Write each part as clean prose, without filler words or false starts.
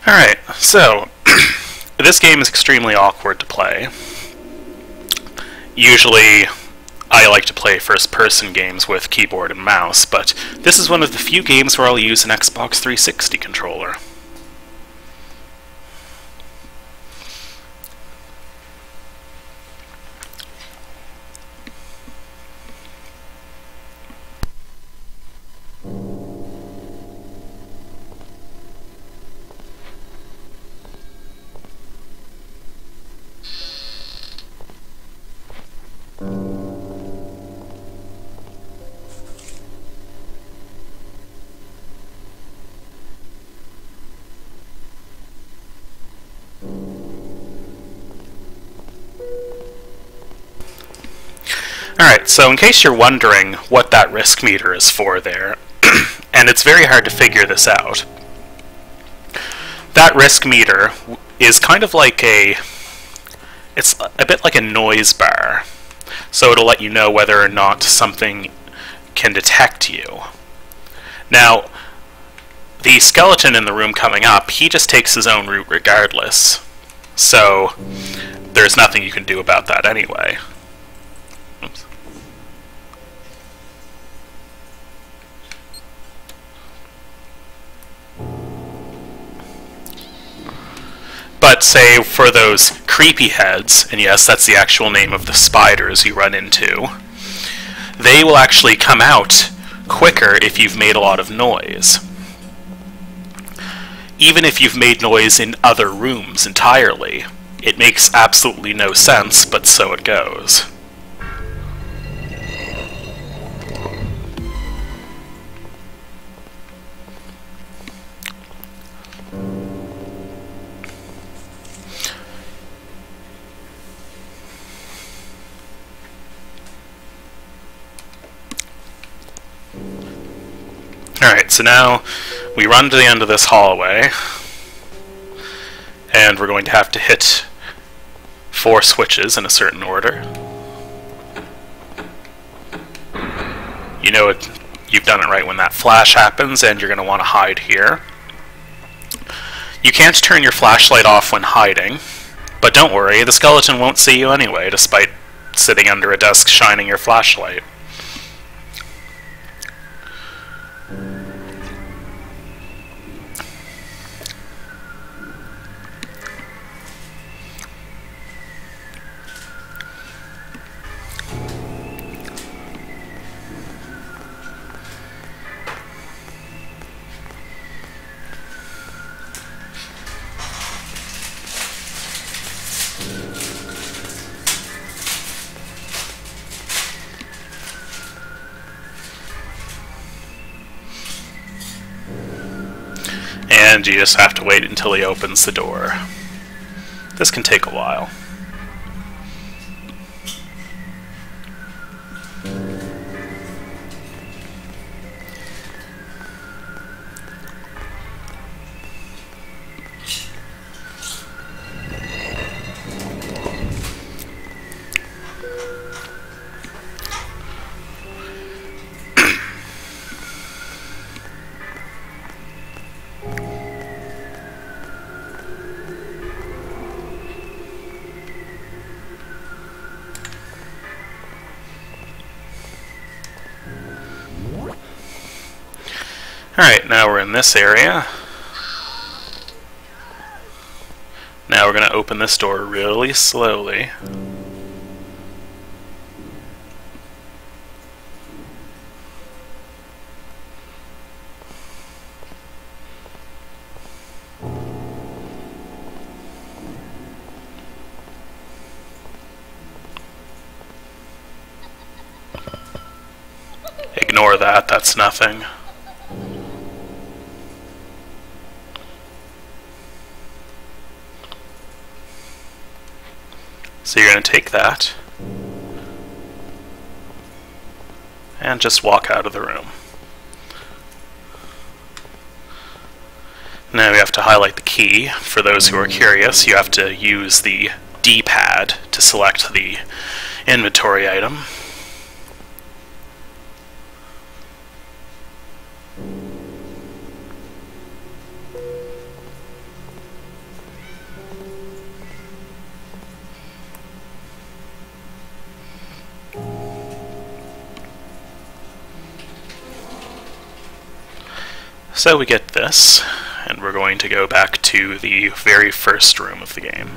Alright, so this game is extremely awkward to play. Usually I like to play first-person games with keyboard and mouse, but this is one of the few games where I'll use an Xbox 360 controller. Alright, so in case you're wondering what that risk meter is for there, and it's very hard to figure this out, that risk meter is kind of like it's a bit like a noise bar, so it'll let you know whether or not something can detect you. Now, the skeleton in the room coming up, he just takes his own route regardless, so there's nothing you can do about that anyway. Oops. But say for those creepy heads, and yes, that's the actual name of the spiders you run into, they will actually come out quicker if you've made a lot of noise. Even if you've made noise in other rooms entirely. It makes absolutely no sense, but so it goes. Alright, so now we run to the end of this hallway, and we're going to have to hit 4 switches in a certain order. You know it, you've done it right when that flash happens, and you're going to want to hide here. You can't turn your flashlight off when hiding, but don't worry, the skeleton won't see you anyway, despite sitting under a desk shining your flashlight. And you just have to wait until he opens the door. This can take a while. Alright, now we're in this area. Now we're going to open this door really slowly. Ignore that, that's nothing. So you're going to take that and just walk out of the room. Now we have to highlight the key. For those who are curious, you have to use the D-pad to select the inventory item. So we get this, and we're going to go back to the very first room of the game.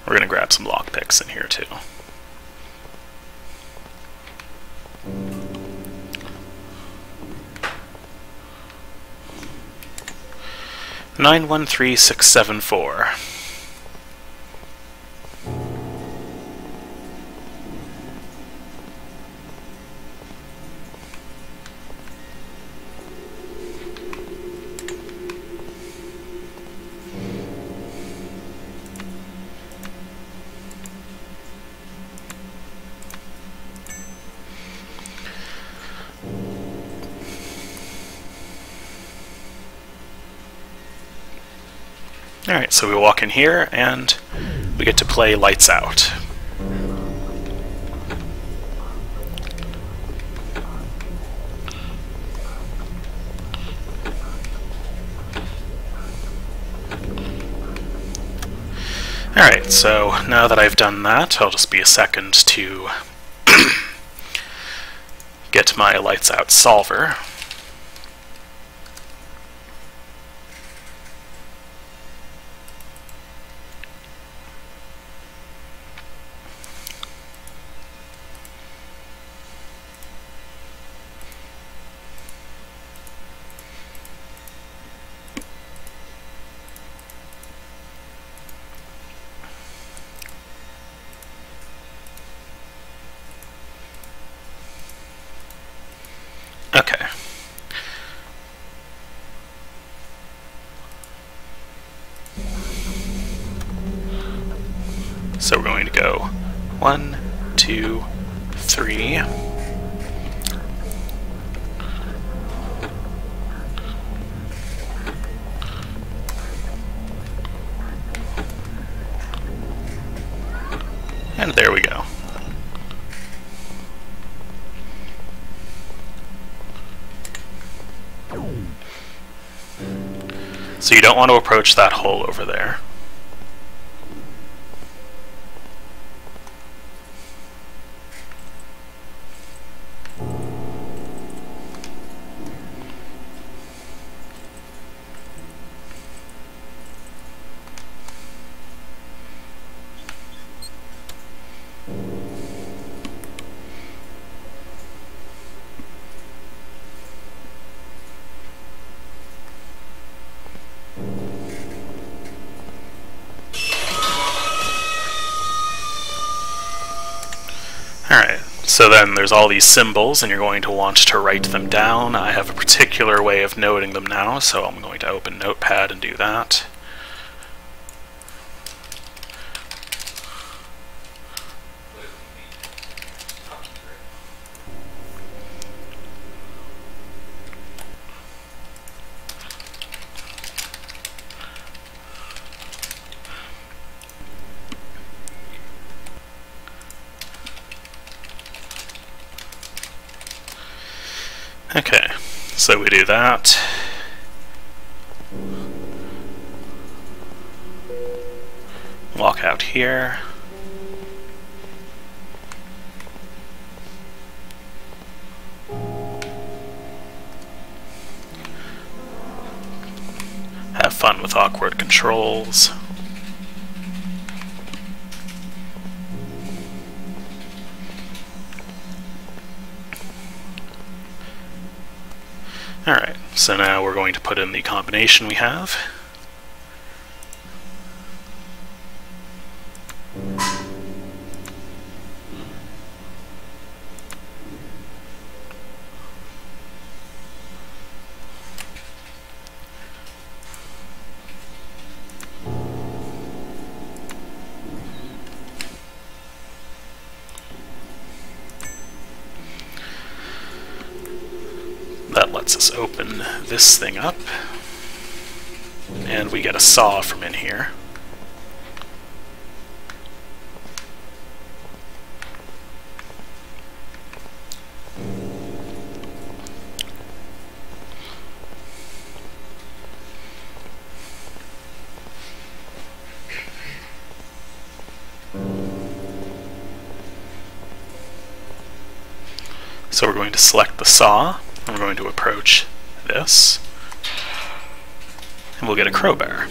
We're going to grab some lockpicks in here too. Nine 13674. Alright, so we walk in here and we get to play Lights Out. Alright, so now that I've done that, I'll just be a second to get my Lights Out solver. Okay. So we're going to go 1, 2, 3. And there we go. So you don't want to approach that hole over there. Alright, so then there's all these symbols and you're going to want to write them down. I have a particular way of noting them now, so I'm going to open Notepad and do that. Okay, so we do that. Walk out here. Have fun with awkward controls. Alright, so now we're going to put in the combination we have. That lets us open this thing up, and we get a saw from in here. So we're going to select the saw, and we're going to approach this, and we'll get a crowbar.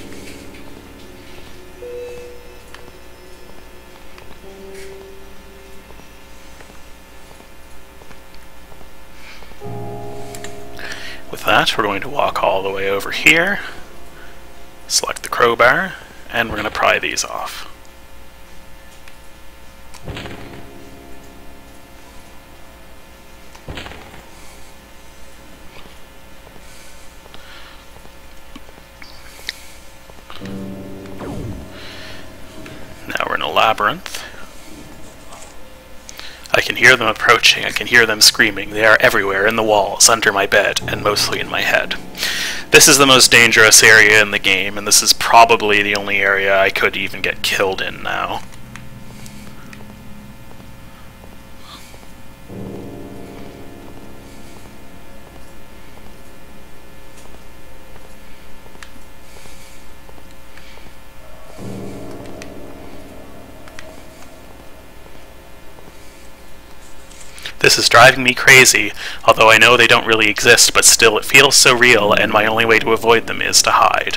With that, we're going to walk all the way over here, select the crowbar, and we're going to pry these off. Now we're in a labyrinth. I can hear them approaching, I can hear them screaming. They are everywhere, in the walls, under my bed, and mostly in my head. This is the most dangerous area in the game, and this is probably the only area I could even get killed in now. This is driving me crazy, although I know they don't really exist, but still it feels so real, and my only way to avoid them is to hide.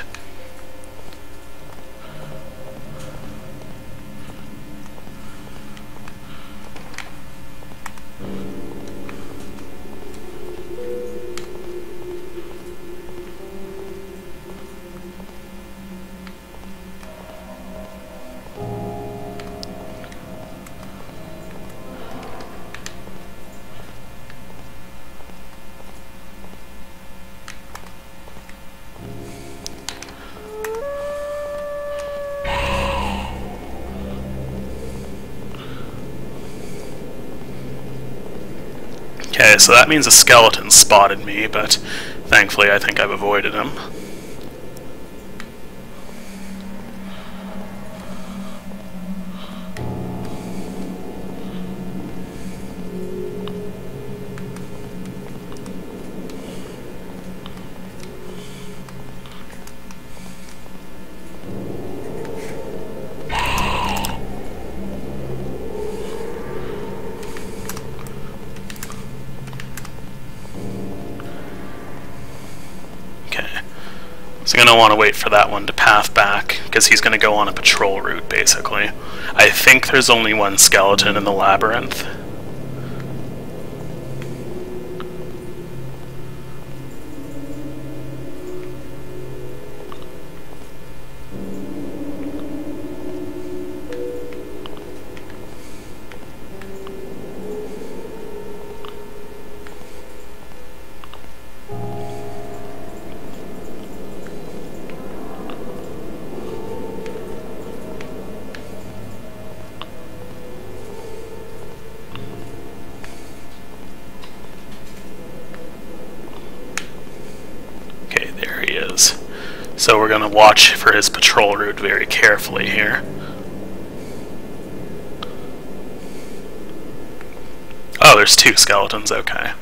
Okay, so that means a skeleton spotted me, but thankfully I think I've avoided him. So I'm going to want to wait for that one to path back, because he's going to go on a patrol route, basically. I think there's only one skeleton in the labyrinth. So we're going to watch for his patrol route very carefully here. Oh, there's two skeletons, okay.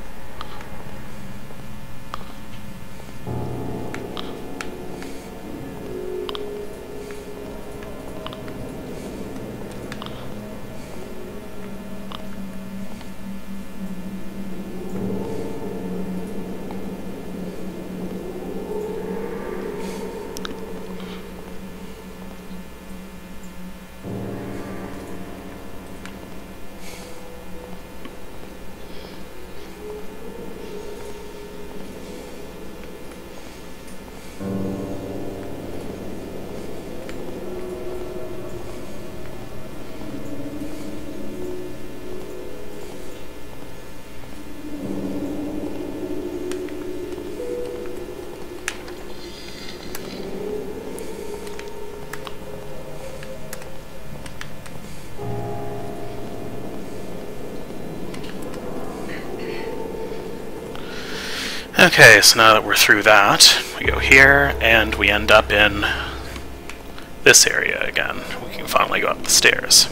Okay, so now that we're through that, we go here, and we end up in this area again. We can finally go up the stairs.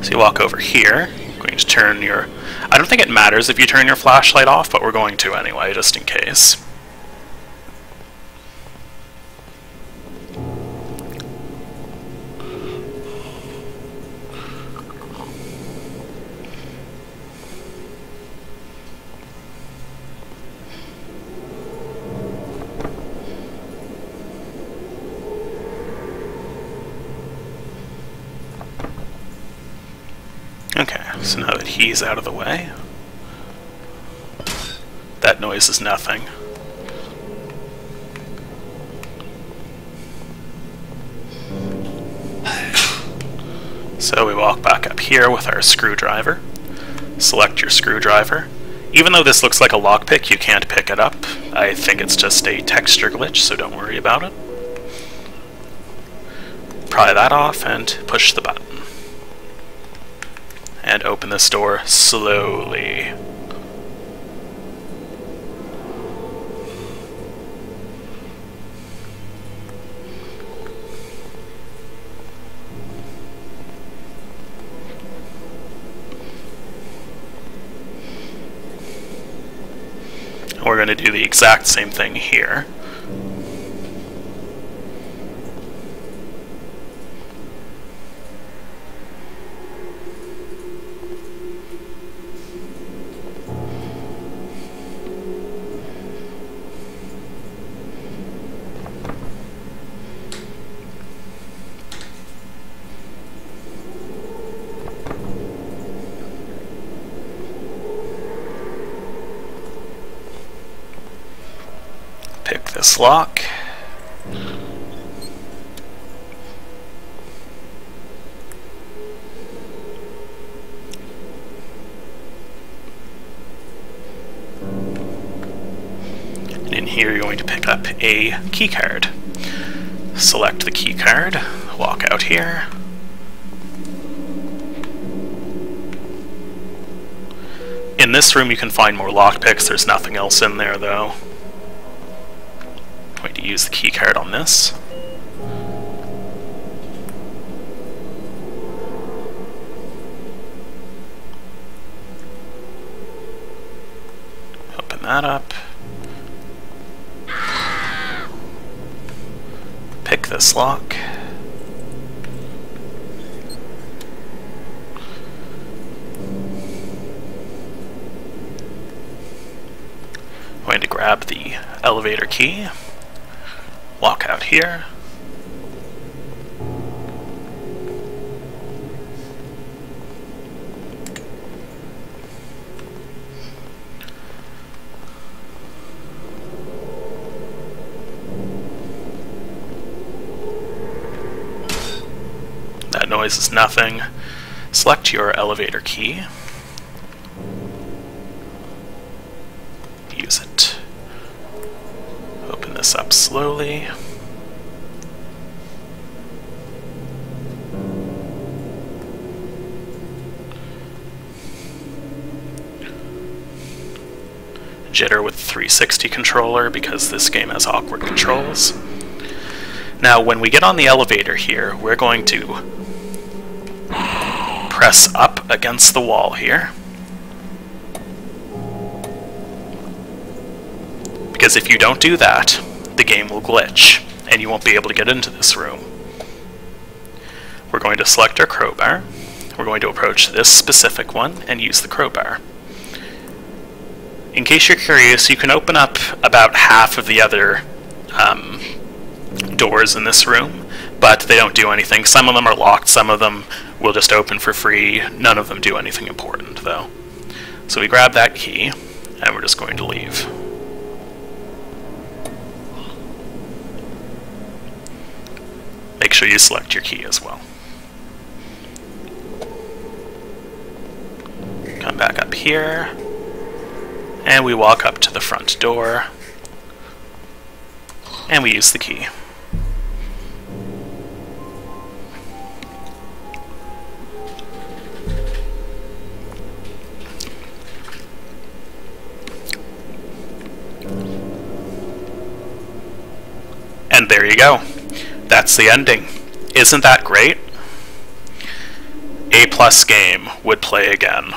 So you walk over here, you're going to turn your... I don't think it matters if you turn your flashlight off, but we're going to anyway, just in case. Okay, so now that he's out of the way, that noise is nothing. So we walk back up here with our screwdriver. Select your screwdriver. Even though this looks like a lockpick, you can't pick it up. I think it's just a texture glitch, so don't worry about it. Pry that off and push the button. And open this door slowly. We're going to do the exact same thing here. Pick this lock. And in here you're going to pick up a key card. Select the key card, walk out here. In this room you can find more lockpicks, there's nothing else in there though. I'm going to use the key card on this. Open that up. Pick this lock. I'm going to grab the elevator key. Walk out here. That noise is nothing. Select your elevator key. Use it. Open this up slowly. Jitter with the 360 controller because this game has awkward controls. Now when we get on the elevator here, we're going to press up against the wall here. Because if you don't do that, the game will glitch, and you won't be able to get into this room. We're going to select our crowbar. We're going to approach this specific one and use the crowbar. In case you're curious, you can open up about half of the other doors in this room, but they don't do anything. Some of them are locked, some of them will just open for free. None of them do anything important, though. So we grab that key, and we're just going to leave. Make sure you select your key as well. Come back up here, and we walk up to the front door, and we use the key. And there you go. That's the ending. Isn't that great? A+ game would play again.